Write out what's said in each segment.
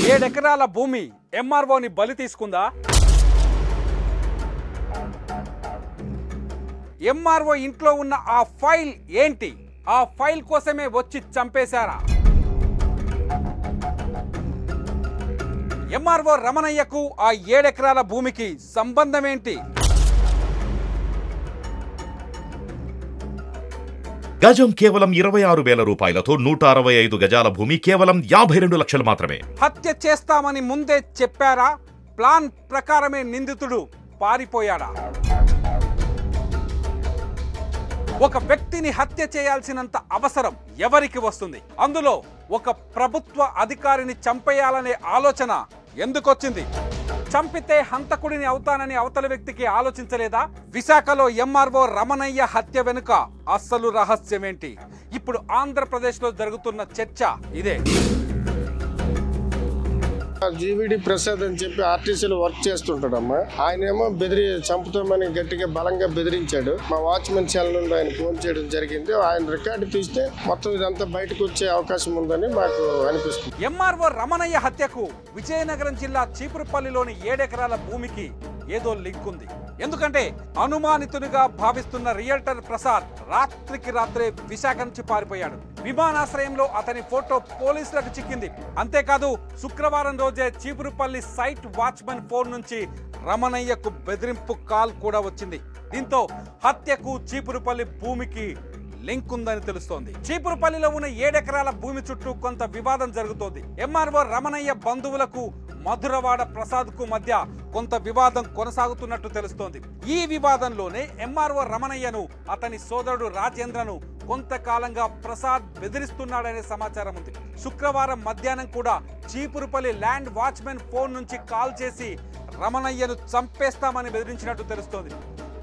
7 ఎకరాల భూమి ఎంఆర్ఓని బలి తీసుకుందా? ఎంఆర్ఓ ఇంట్లో ఉన్న ఆ ఫైల్ ఏంటి? ఆ ఫైల్ కోసమే వచ్చి చంపేశారా? ఎంఆర్ఓ రమణయ్యకు ఆ 7 ఎకరాల భూమికి సంబంధం ఏంటి? గజం కేవలం 26,000 రూపాయలతో 165 గజాల భూమి కేవలం 52 లక్షలు మాత్రమే. హత్య చేస్తామని ముందే చెప్పారా? ప్లాన్ ప్రకారమే నిందితుడు పారిపోయాడా? ఒక వ్యక్తిని హత్య చేయాల్సినంత అవసరం ఎవరికి వస్తుంది? అందులో ఒక ప్రభుత్వ అధికారిని చంపేయాలనే ఆలోచన ఎందుకొచ్చింది? చంపితే హంతకుడిని అవుతానని అవతల వ్యక్తికి ఆలోచించలేదా? విశాఖలో ఎంఆర్ఓ రమణయ్య హత్య వెనుక అస్సలు రహస్యమేంటి? ఇప్పుడు ఆంధ్రప్రదేశ్లో జరుగుతున్న చర్చ ఇదే. జీవీడి ప్రసాద్ అని చెప్పి ఆర్టీసీలో వర్క్ చేస్తుంటాడమ్మా. ఆయనేమో చంపుతామని గట్టిగా బలంగా బెదిరించాడు. మా వాచ్మెన్ సెల్ నుండి ఆయన ఫోన్ చేయడం జరిగింది. ఆయన రికార్డు తీస్తే మొత్తం ఇదంతా బయటకు వచ్చే అవకాశం ఉందని మాకు అనిపిస్తుంది. ఎంఆర్ఓ రమణయ్య హత్యకు విజయనగరం జిల్లా చీపురుపల్లిలోని 7 ఎకరాల భూమికి ఏదో లింక్ ఉంది. ఎందుకంటే అనుమానితునిగా భావిస్తున్న రియల్టర్ ప్రసాద్ రాత్రికి రాత్రే విశాఖ నుంచి పారిపోయాడు. విమానాశ్రయంలో అతని ఫోటో పోలీసులకు చిక్కింది. అంతేకాదు శుక్రవారం రోజే చీపురుపల్లి సైట్ వాచ్మెన్ ఫోన్ నుంచి రమణయ్యకు బెదిరింపు కాల్ కూడా వచ్చింది. దీంతో హత్యకు చీపురుపల్లి భూమికి లింక్ ఉందని తెలుస్తోంది. చీపురుపల్లిలో ఉన్న 7 ఎకరాల భూమి చుట్టూ కొంత వివాదం జరుగుతోంది. ఎంఆర్ఓ రమణయ్య బంధువులకు మధురవాడ ప్రసాద్ కు మధ్య కొంత వివాదం కొనసాగుతున్నట్టు తెలుస్తోంది. ఈ వివాదంలోనే ఎంఆర్ఓ రమణయ్యను అతని సోదరుడు రాజేంద్రను కొంతకాలంగా ప్రసాద్ బెదిరిస్తున్నాడనే సమాచారం ఉంది. శుక్రవారం మధ్యాహ్నం కూడా చీపురుపల్లి ల్యాండ్ వాచ్మెన్ ఫోన్ నుంచి కాల్ చేసి రమణయ్యను చంపేస్తామని బెదిరించినట్టు తెలుస్తోంది.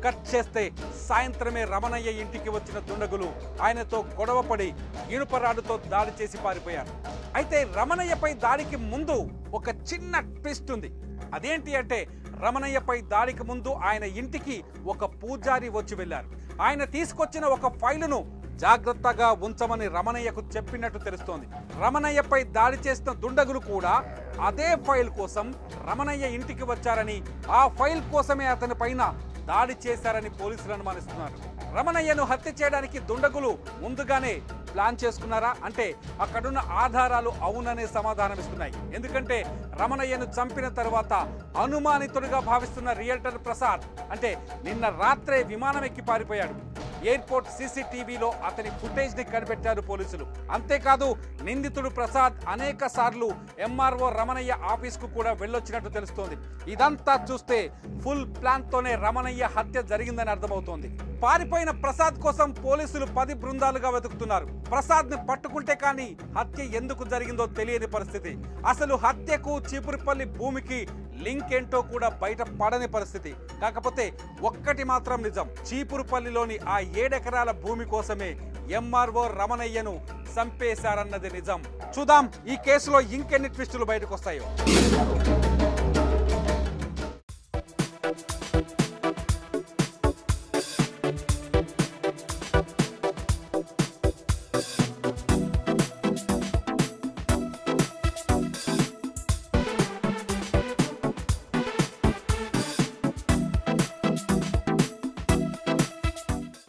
కట్ చేస్తే సాయంత్రమే రమణయ్య ఇంటికి వచ్చిన దుండగులు ఆయనతో గొడవపడి ఇనుపరాడుతో దాడి చేసి పారిపోయారు. అయితే రమణయ్యపై దాడికి ముందు ఒక చిన్న ట్విస్ట్ ఉంది. అదేంటి అంటే రమణయ్యపై దాడికి ముందు ఆయన ఇంటికి ఒక పూజారి వచ్చి వెళ్లారు. ఆయన తీసుకొచ్చిన ఒక ఫైలును జాగ్రత్తగా ఉంచమని రమణయ్యకు చెప్పినట్టు తెలుస్తోంది. రమణయ్యపై దాడి చేసిన దుండగులు కూడా అదే ఫైల్ కోసం రమణయ్య ఇంటికి వచ్చారని, ఆ ఫైల్ కోసమే అతని పైన దాడి చేశారని పోలీసులు అనుమానిస్తున్నారు. రమణయ్యను హత్య చేయడానికి దుండగులు ముందుగానే ప్లాన్ చేసుకున్నారా అంటే అక్కడున్న ఆధారాలు అవుననే సమాధానం ఇస్తున్నాయి. ఎందుకంటే రమణయ్యను చంపిన తర్వాత అనుమానితుడిగా భావిస్తున్న రియల్టర్ ప్రసాద్ అంటే నిన్న రాత్రే విమానం ఎక్కి పారిపోయాడు. ఎయిర్పోర్ట్ సీసీటీవీలో అతని ఫుటేజ్ ని కనిపెట్టారు పోలీసులు. అంతేకాదు నిందితుడు ప్రసాద్ అనేక సార్లు ఎంఆర్ఓ రమణయ్య ఆఫీస్ కు కూడా వెళ్ళొచ్చినట్టు తెలుస్తోంది. ఇదంతా చూస్తే ఫుల్ ప్లాన్ తోనే రమణయ్య హత్య జరిగిందని అర్థమవుతోంది. పారిపోయిన ప్రసాద్ కోసం పోలీసులు 10 బృందాలుగా వెతుకుతున్నారు. ప్రసాద్ ని పట్టుకుంటే కానీ హత్య ఎందుకు జరిగిందో తెలియని పరిస్థితి. అసలు హత్యకు చీపురుపల్లి భూమికి లింక్ ఏంటో కూడా బయట పడని పరిస్థితి. కాకపోతే ఒక్కటి మాత్రం నిజం, చీపురుపల్లిలోని ఆ 7 ఎకరాల భూమి కోసమే ఎంఆర్ఓ రమణయ్యను చంపేశారన్నది నిజం. చూద్దాం ఈ కేసులో ఇంకెన్ని ట్విస్టులు బయటకు వస్తాయో.